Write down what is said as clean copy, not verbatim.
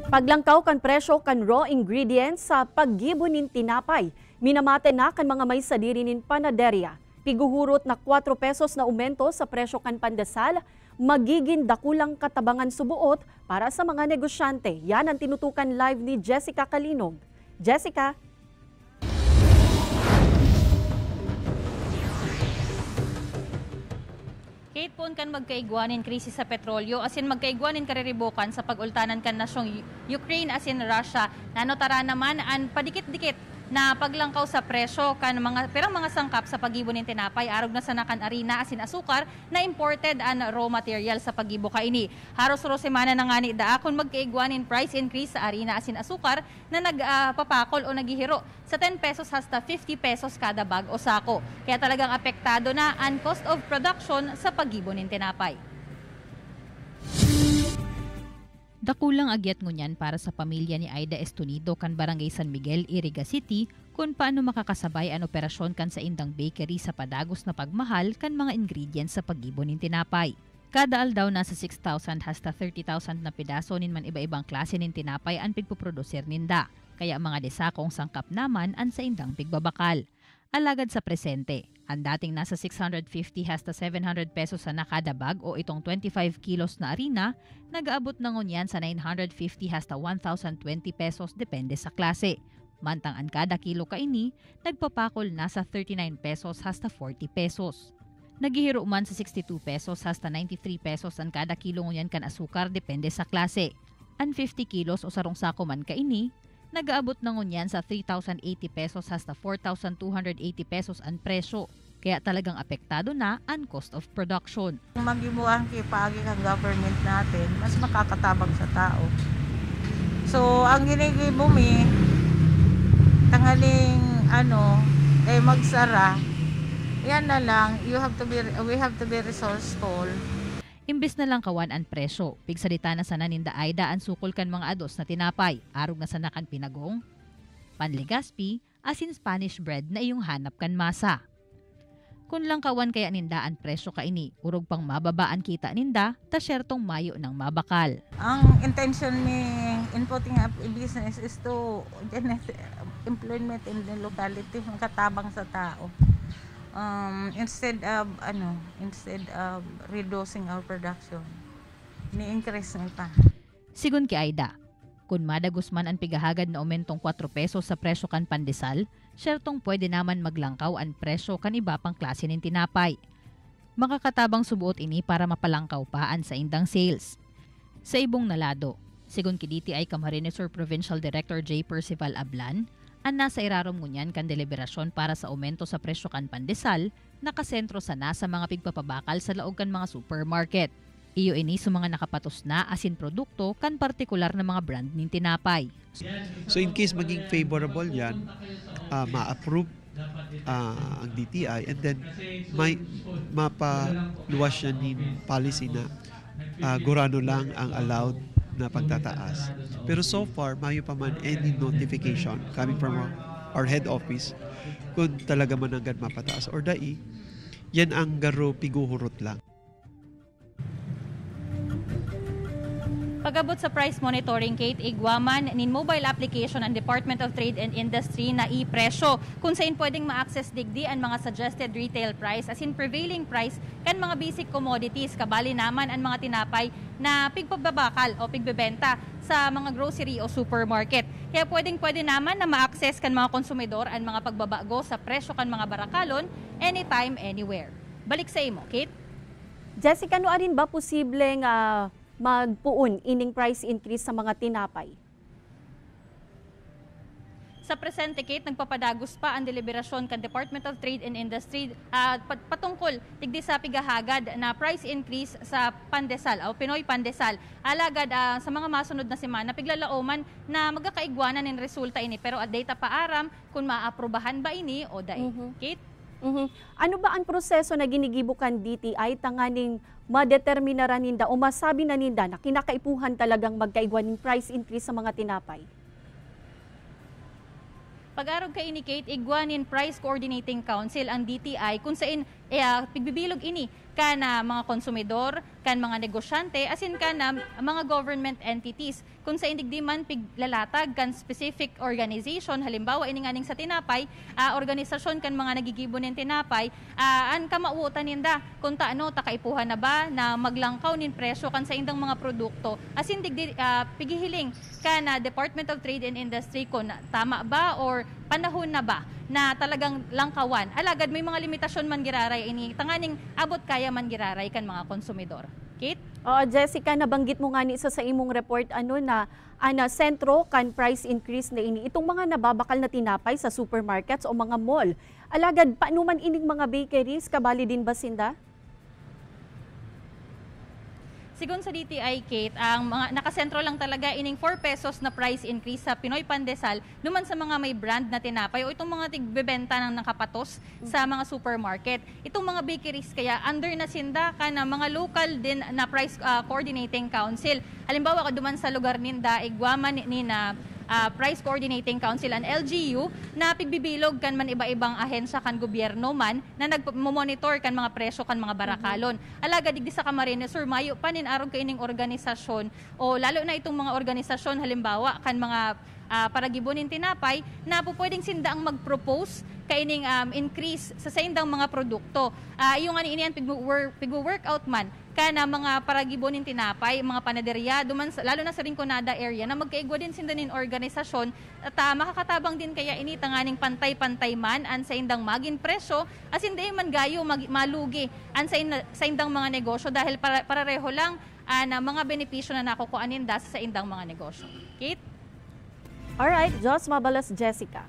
Paglangkaw kan presyo kan raw ingredients sa paggibo nin tinapay. Minamate na kan mga may sadiri nin panaderya. Piguhurot na 4 pesos na aumento sa presyo kan pandesal, magiging dakulang katabangan subuot para sa mga negosyante. Yan ang tinutukan live ni Jessica Kalinog. Jessica? Kate po kan magkaigwanin krisis sa petrolyo asin magkaigwanin kariribukan sa pagultanan kan nasyong Ukraine asin Russia. Nanotara naman ang padikit-dikit na paglangkaw sa presyo kan mga sangkap sa paggibo nin tinapay arog na sanakan arina asin asukar na imported an raw material sa paggibo kaini. Haros-ro semana na nga ni daakon magkaigwanin price increase sa arina asin asukar na nagpapakol o naghihiro sa 10 pesos hasta 50 pesos kada bag o sako. Kaya talagang apektado na ang cost of production sa paggibo nin tinapay. Dakulang agyat ngunyan para sa pamilya ni Aida Estunido kan Barangay San Miguel, Iriga City kung paano makakasabay ang operasyon kan sa indang bakery sa padagos na pagmahal kan mga ingredients sa paggibo nin tinapay. Kada aldaw nasa 6,000 hasta 30,000 na pidaso nin man iba-ibang klase nin tinapay ang pigpuproducer ninda. Kaya mga desakong sangkap naman ang sa indang pigbabakal. Alagad sa presente, ang dating nasa 650 hasta 700 pesos sa nakada bag o itong 25 kilos na arina, nag-aabot na ngunyan sa 950 hasta 1,020 pesos depende sa klase. Mantang ang kada kilo kaini, nagpapakol nasa 39 pesos hasta 40 pesos. Naghihiro man sa 62 pesos hasta 93 pesos ang kada kilo ngunyan kan asukar depende sa klase. Ang 50 kilos o sarong sako man kaini, nag-aabot na ngunyan sa 3,080 pesos hasta 4,280 pesos ang presyo. Kaya talagang apektado na ang cost of production. Magimuang kipagi ang government natin, mas makakatabang sa tao. So, ang ginigimo mi, tanghaling magsara, yan na lang, we have to be resourceful. Imbes na lang kawan ang presyo, pigsalita na sana ninda Aida ang sukol kan mga ados na tinapay, arog na sana kan pinagong, panligaspi, asin Spanish bread na iyong hanap kan masa. Kung lang kawan kaya ninda ang presyo kaini, urog pang mababaan kita ninda, tasyertong mayo ng mabakal. Ang intention ni inputting up business is to generate employment in the locality, katabang sa tao. Instead of reducing our production, ni-increase ng pa. Sigun ki Aida, kung madagos man ang pigahagad na aumentong 4 pesos sa presyo kan pandesal, syertong pwede naman maglangkaw ang presyo kan iba pang klase ng tinapay. Makakatabang subuot ini para mapalangkaw paan sa indang sales. Sa ibong nalado, sigun ki DTI Camarines Sur Provincial Director J. Percival Ablan, ang nasa irarom ngunyan kan deliberasyon para sa aumento sa presyo kan pandesal, nakasentro sana sa mga pigpapabakal sa laog kan mga supermarket. Iyo ini sa mga nakapatos na asin produkto kan partikular na mga brand ning tinapay. So in case maging favorable yan, ma-approve ang DTI and then may mapaluwas yan ng policy na gurano lang ang allowed na pagtataas. Pero so far, mayo pa man any notification coming from our head office kung talaga man hanggang mapataas or dai, yan ang garo piguhurot lang. Pagabot sa price monitoring, Kate, igwaman nin mobile application ang Department of Trade and Industry na i-presyo kung saan pwedeng ma-access digdi ang mga suggested retail price as in prevailing price kan mga basic commodities kabali naman ang mga tinapay na pigpababakal o pigbebenta sa mga grocery o supermarket. Kaya pwede naman na ma-access kan mga konsumidor ang mga pagbabago sa presyo kan mga barakalon anytime, anywhere. Balik sa imo, Kate. Jessica, ano arin ba posibleng magpuon ining price increase sa mga tinapay? Sa presente, Kate, nagpapadagos pa ang deliberasyon kan Department of Trade and Industry patungkol tigdi sa pigahagad na price increase sa pandesal o Pinoy pandesal. Alagad sa mga masunod na semana piglalauman na magkakaigwanan ng resulta ini pero at data paaram kung maaprubahan ba ini o dai. Kate? Ano ba ang proseso na ginigibukan DTI tanganing madeterminaran ninda o masabi na ninda na kinakaipuhan talagang magkaigwaning price increase sa mga tinapay? Pag-arog kay ni Kate, igwanin Price Coordinating Council ang DTI kung saan pigbibilog ini kana mga konsumidor, kan mga negosyante, asin kana mga government entities. Kung sa indigdi man piglalatag kan specific organization, halimbawa ini nganing sa tinapay, organisasyon kan mga nagigibon ng tinapay, an kamauutan ninda kung taano takaipuhan na ba na maglangkaw nin presyo kan sa indang mga produkto. Asin digdi pigihiling kana Department of Trade and Industry kung tama ba or panahon na ba na talagang langkawan. Alagad may mga limitasyon man giraray ini tanganing abot kaya man giraray kan mga konsumidor. Kate? Jessica, nabanggit mo nga ni isa sa imong report na sentro kan price increase na ini itong mga nababakal na tinapay sa supermarkets o mga mall. Alagad paano man ining mga bakeries kabali din ba sinda? Sigun sa DTI, Kate, ang mga nakasentro lang talaga ining 4 pesos na price increase sa Pinoy Pandesal naman sa mga may brand na tinapay o itong mga tigbebenta ng nakapatos sa mga supermarket. Itong mga bakeries kaya under na sinda ka na mga local din na price coordinating council. Halimbawa ka duman sa lugar ninda, igwaman ni na Price Coordinating Council and LGU na pigbibilog kan man iba-ibang ahensya kan gobyerno man na nagmonitor kan mga presyo kan mga barakalon. Alaga digdi sa Camarines Sur mayo panin arog kaining organisasyon o lalo na itong mga organisasyon halimbawa kan mga paragibonin tinapay na po pwedeng sinda ang mag-propose kaining increase sa saindang mga produkto. Yung ani iniyan pigwo-workout man kana mga paragibonin tinapay, mga panaderya, duman lalo na sa Rinconada area na magkaigwa din sinda nin organisasyon at makakatabang din kaya ini tanganing pantay-pantay man an sa indang magin presyo as hindi man gayo malugi an sa indang mga negosyo dahil parareho lang na mga benepisyo na nakukuha ninda sa indang mga negosyo. Kate? Alright, Jos Mabalas, Jessica.